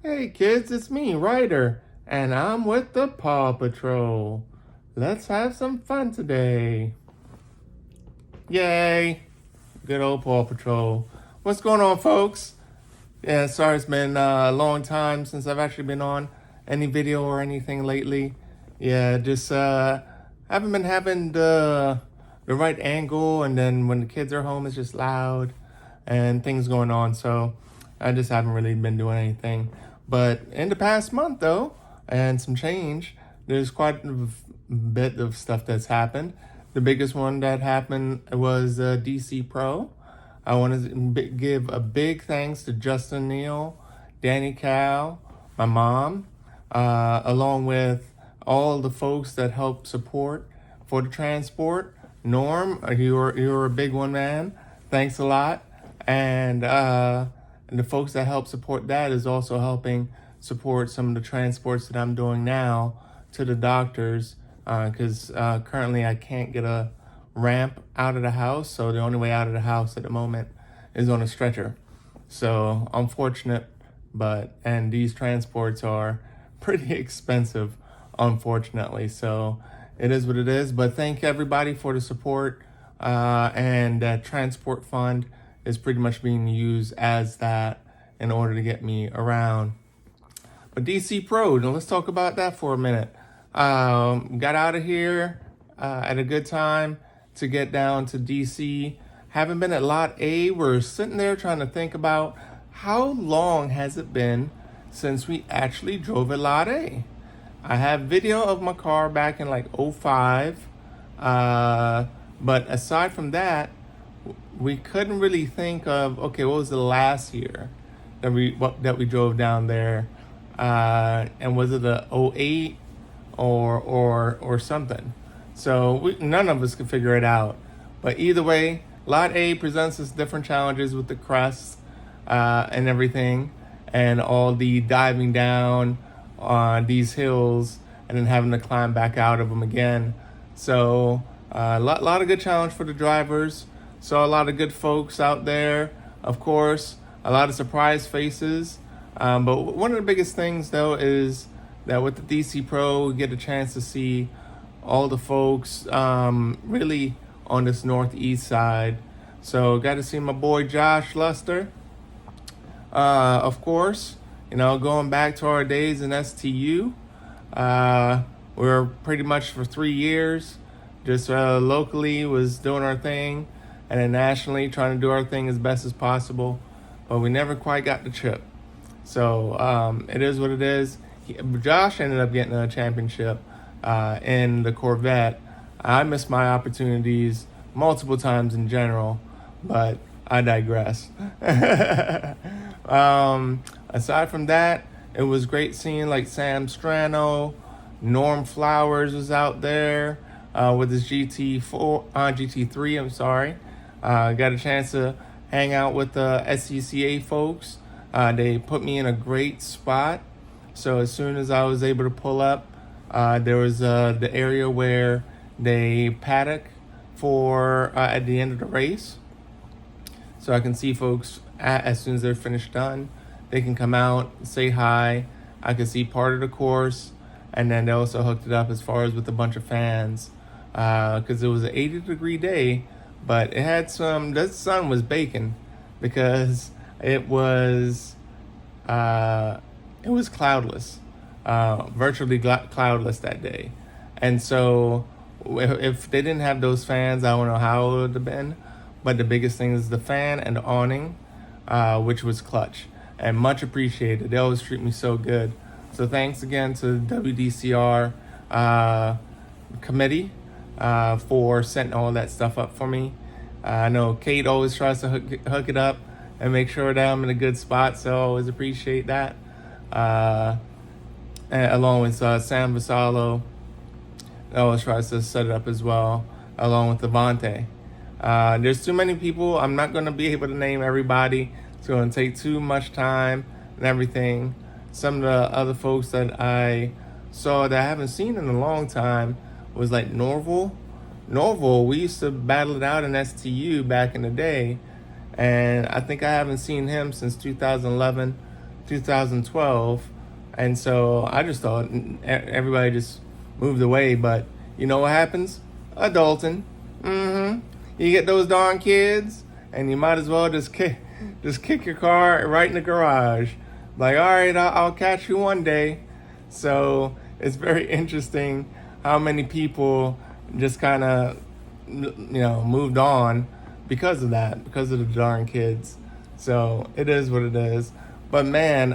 Hey kids, it's me, Ryder, and I'm with the Paw Patrol. Let's have some fun today. Yay! Good old Paw Patrol. What's going on, folks? Yeah, sorry it's been a long time since I've actually been on any video or anything lately. Yeah, just haven't been having the right angle, and then when the kids are home, it's just loud and things going on. So I just haven't really been doing anything. But in the past month, though, and some change, there's quite a bit of stuff that's happened. The biggest one that happened was DC Pro. I want to give a big thanks to Justin Neal, Danny Cal, my mom, along with all the folks that helped support for the transport. Norm, you're a big one, man. Thanks a lot. And the folks that help support that is also helping support some of the transports that I'm doing now to the doctors, because currently I can't get a ramp out of the house, so the only way out of the house at the moment is on a stretcher. So unfortunate, and these transports are pretty expensive, unfortunately. So it is what it is. But thank everybody for the support, and that transport fund is pretty much being used as that in order to get me around. But DC Pro, now let's talk about that for a minute. Got out of here at a good time to get down to DC. Haven't been at Lot A. We're sitting there trying to think about how long has it been since we actually drove at Lot A. I have video of my car back in like 05. But aside from that, we couldn't really think of, okay, what was the last year that we drove down there? And was it a 08 or something? So none of us could figure it out. But either way, Lot A presents us different challenges with the crests and everything, and all the diving down on these hills and then having to climb back out of them again. So a lot of good challenge for the drivers. Saw a lot of good folks out there, of course, a lot of surprise faces. But one of the biggest things, though, is that with the DC Pro, we get a chance to see all the folks really on this northeast side. So got to see my boy Josh Luster. Of course, going back to our days in STU. We were pretty much for 3 years, just locally was doing our thing, and then nationally trying to do our thing as best as possible. But we never quite got the chip. So it is what it is. Josh ended up getting a championship in the Corvette. I missed my opportunities multiple times in general, but I digress. Aside from that, it was great seeing like Sam Strano, Norm Flowers was out there with his GT3. I'm sorry. Got a chance to hang out with the SCCA folks. They put me in a great spot. So as soon as I was able to pull up, there was the area where they paddock for at the end of the race. So I can see folks as soon as they're finished done. They can come out, say hi. I can see part of the course. And then they also hooked it up as far as with a bunch of fans. Because it was an 80-degree day. But it had the sun was baking because it was cloudless, virtually cloudless that day. And so if they didn't have those fans, I don't know how it would have been. But the biggest thing is the fan and the awning, which was clutch and much appreciated. They always treat me so good. So thanks again to the WDCR committee for setting all that stuff up for me. I know Kate always tries to hook it up and make sure that I'm in a good spot, so I always appreciate that. And along with Sam Vassallo, always tries to set it up as well, along with Devontae. There's too many people. I'm not going to be able to name everybody. It's going to take too much time and everything. Some of the other folks that I saw that I haven't seen in a long time was like Norville. We used to battle it out in STU back in the day, and I think I haven't seen him since 2011, 2012. And so I just thought everybody just moved away. But you know what happens? Adulting. You get those darn kids, and you might as well just kick your car right in the garage. Like, all right, I'll catch you one day. So it's very interesting how many people just kind of, moved on because of that, because of the darn kids. So it is what it is. But man,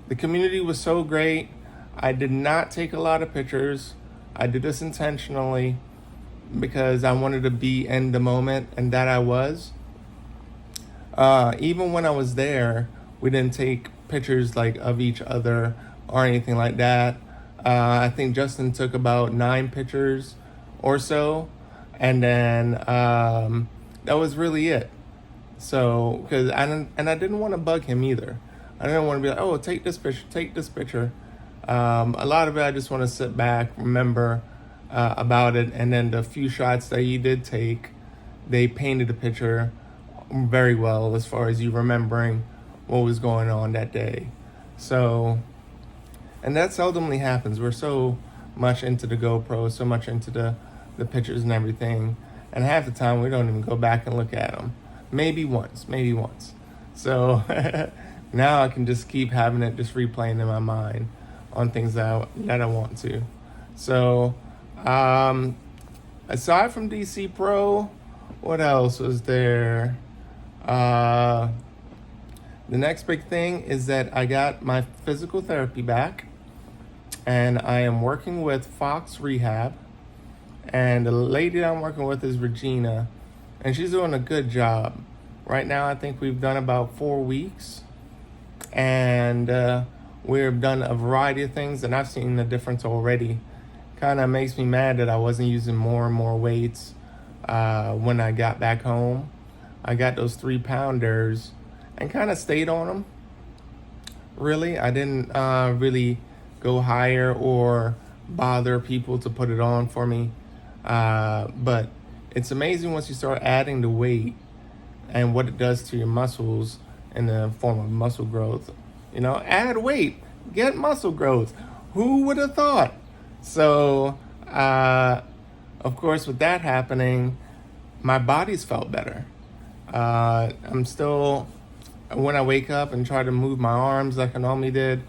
the community was so great. I did not take a lot of pictures. I did this intentionally because I wanted to be in the moment, and that I was. Even when I was there, we didn't take pictures like of each other or anything like that. I think Justin took about 9 pictures or so, and then that was really it. So, because I didn't want to bug him either. I didn't want to be like, oh, take this picture. A lot of it, I just want to sit back, remember about it, and then the few shots that he did take, they painted the picture very well as far as you remembering what was going on that day. So, and that seldomly happens. We're so much into the GoPro, so much into the pictures and everything, and half the time we don't even go back and look at them. Maybe once. So now I can just keep having it just replaying in my mind on things that I want to. So aside from DC Pro, what else was there? The next big thing is that I got my physical therapy back, and I am working with Fox Rehab, and the lady that I'm working with is Regina, and she's doing a good job. Right now, I think we've done about 4 weeks, and we've done a variety of things, and I've seen the difference already. Kind of makes me mad that I wasn't using more and more weights when I got back home. I got those 3-pounders and kind of stayed on them. Really, I didn't really go higher or bother people to put it on for me. But it's amazing once you start adding the weight and what it does to your muscles in the form of muscle growth. Add weight, get muscle growth. Who would have thought? So, of course, with that happening, my body's felt better. I'm still, when I wake up and try to move my arms like I normally did,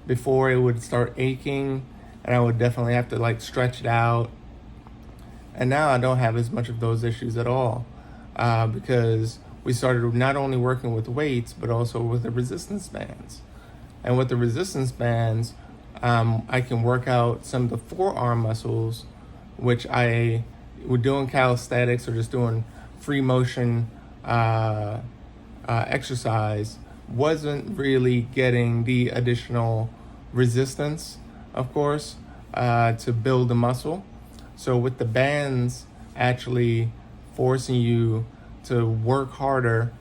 before it would start aching, and I would definitely have to like stretch it out. And now I don't have as much of those issues at all, because we started not only working with weights, but also with the resistance bands. And with the resistance bands, I can work out some of the forearm muscles, which I would do in calisthenics or just doing free motion exercise, wasn't really getting the additional resistance, of course, to build the muscle. So with the bands actually forcing you to work harder,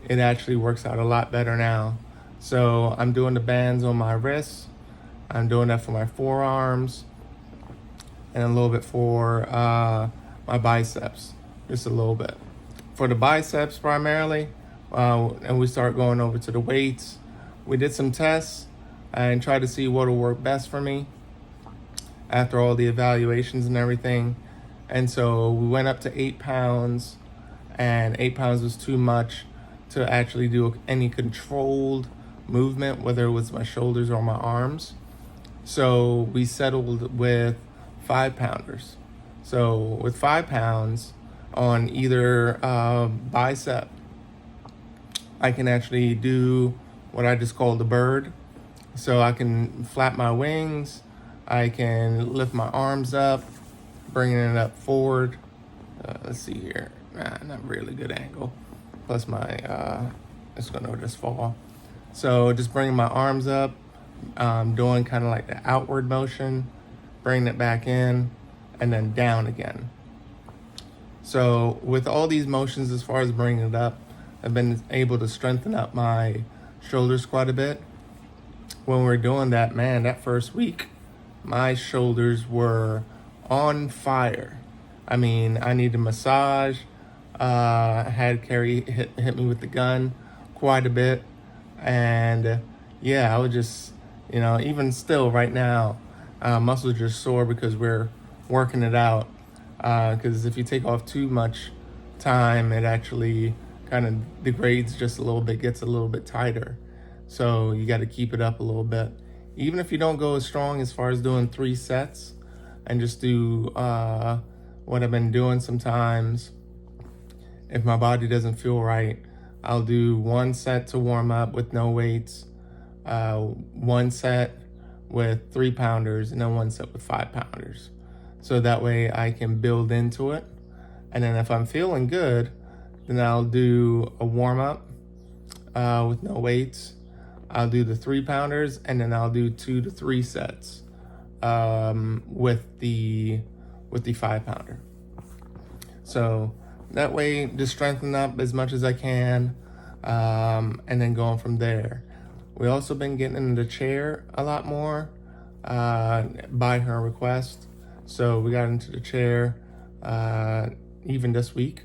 it actually works out a lot better now. So I'm doing the bands on my wrists, I'm doing that for my forearms, and a little bit for my biceps, just a little bit. For the biceps primarily, and we start going over to the weights. We did some tests and tried to see what will work best for me after all the evaluations and everything. And so we went up to 8 pounds, and 8 pounds was too much to actually do any controlled movement, whether it was my shoulders or my arms. So we settled with 5-pounders. So with 5 pounds on either bicep, I can actually do what I just call the bird. So I can flap my wings, I can lift my arms up, bringing it up forward. Let's see here, not really good angle. Plus my, it's gonna just fall. So just bringing my arms up, doing kind of like the outward motion, bringing it back in, and then down again. So with all these motions as far as bringing it up, I've been able to strengthen up my shoulders quite a bit. When we're doing that, man, that first week, my shoulders were on fire. I mean, I needed a massage. I had Carrie hit me with the gun quite a bit. And yeah, I would just, even still right now, muscles are just sore because we're working it out. Because if you take off too much time, it actually kind of degrades just a little bit, gets a little bit tighter. So you got to keep it up a little bit. Even if you don't go as strong as far as doing 3 sets, and just do what I've been doing sometimes. If my body doesn't feel right, I'll do 1 set to warm up with no weights, 1 set with 3 pounders, and then 1 set with 5 pounders. So that way I can build into it. And then if I'm feeling good, then I'll do a warm up with no weights. I'll do the 3 pounders, and then I'll do 2 to 3 sets with the 5 pounder. So that way, just strengthen up as much as I can, and then going from there. We also been getting in the chair a lot more by her request. So we got into the chair even this week.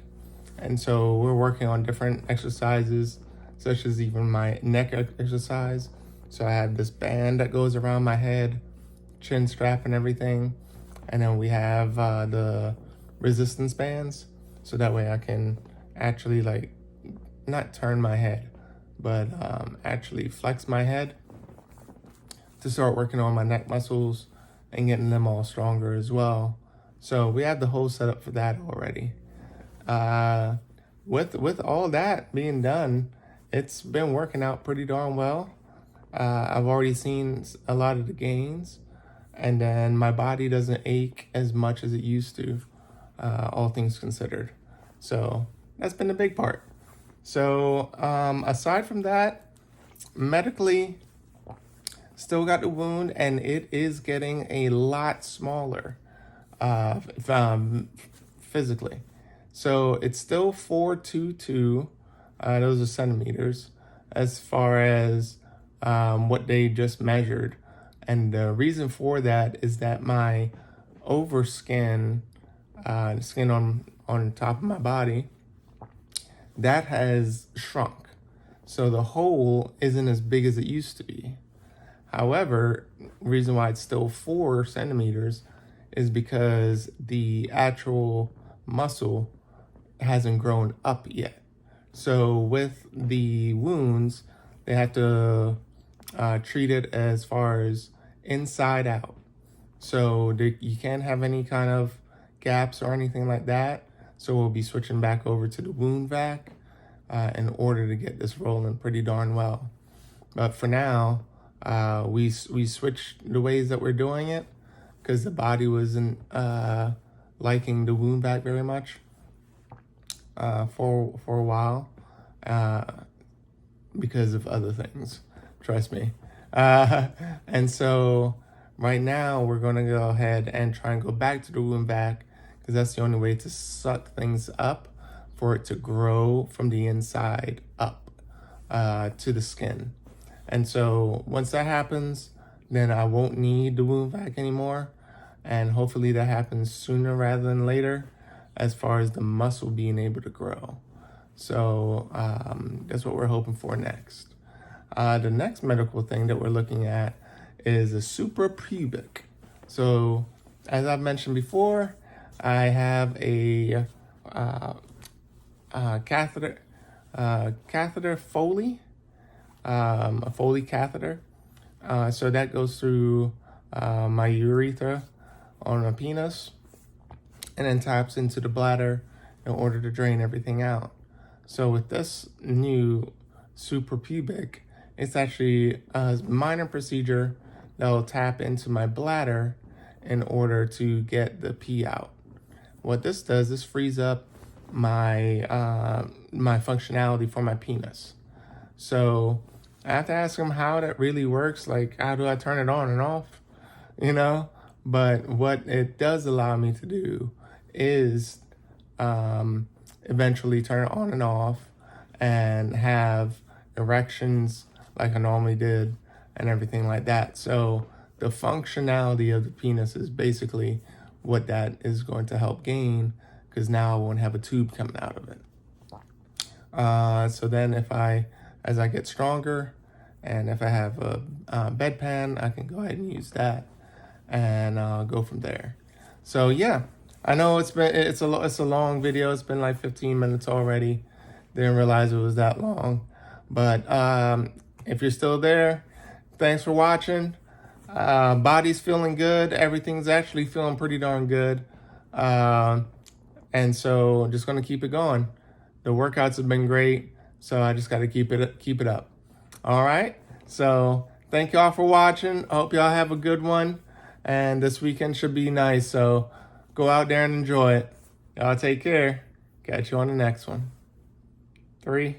And so we're working on different exercises, such as even my neck exercise. So I have this band that goes around my head, chin strap and everything. And then we have the resistance bands. So that way I can actually not turn my head, but actually flex my head to start working on my neck muscles and getting them all stronger as well. So we have the whole setup for that already. With all that being done, it's been working out pretty darn well. I've already seen a lot of the gains, and then my body doesn't ache as much as it used to, all things considered. So that's been the big part. So aside from that, medically, still got the wound, and it is getting a lot smaller physically. So it's still 422, those are centimeters, as far as what they just measured. And the reason for that is that my overskin, the skin on top of my body, that has shrunk. So the hole isn't as big as it used to be. However, reason why it's still 4 centimeters is because the actual muscle hasn't grown up yet. So with the wounds, they have to treat it as far as inside out. So you can't have any kind of gaps or anything like that. So we'll be switching back over to the wound vac in order to get this rolling pretty darn well. But for now, we switched the ways that we're doing it because the body wasn't liking the wound vac very much for a while because of other things. Trust me. And so right now we're going to go ahead and try and go back to the wound vac because that's the only way to suck things up for it to grow from the inside up to the skin. And so once that happens, then I won't need the wound vac anymore. And hopefully that happens sooner rather than later as far as the muscle being able to grow. So that's what we're hoping for next. The next medical thing that we're looking at is a suprapubic. So as I've mentioned before, I have a catheter Foley, a Foley catheter. So that goes through my urethra on my penis and then taps into the bladder in order to drain everything out. So with this new suprapubic, it's actually a minor procedure that will tap into my bladder in order to get the pee out. What this does, this frees up my my functionality for my penis. So I have to ask him how that really works. Like, how do I turn it on and off? But what it does allow me to do is eventually turn it on and off and have erections like I normally did and everything like that. So the functionality of the penis is basically what that is going to help gain, because now I won't have a tube coming out of it. So then as I get stronger And if I have a bedpan, I can go ahead and use that and go from there. So yeah, I know it's a long video. It's been like 15 minutes already. Didn't realize it was that long. But if you're still there, thanks for watching. Body's feeling good. Everything's actually feeling pretty darn good. And so I'm just gonna keep it going. The workouts have been great, so I just gotta keep it up. All right. So thank y'all for watching. I hope y'all have a good one. And this weekend should be nice. So go out there and enjoy it. Y'all take care. Catch you on the next one. 3,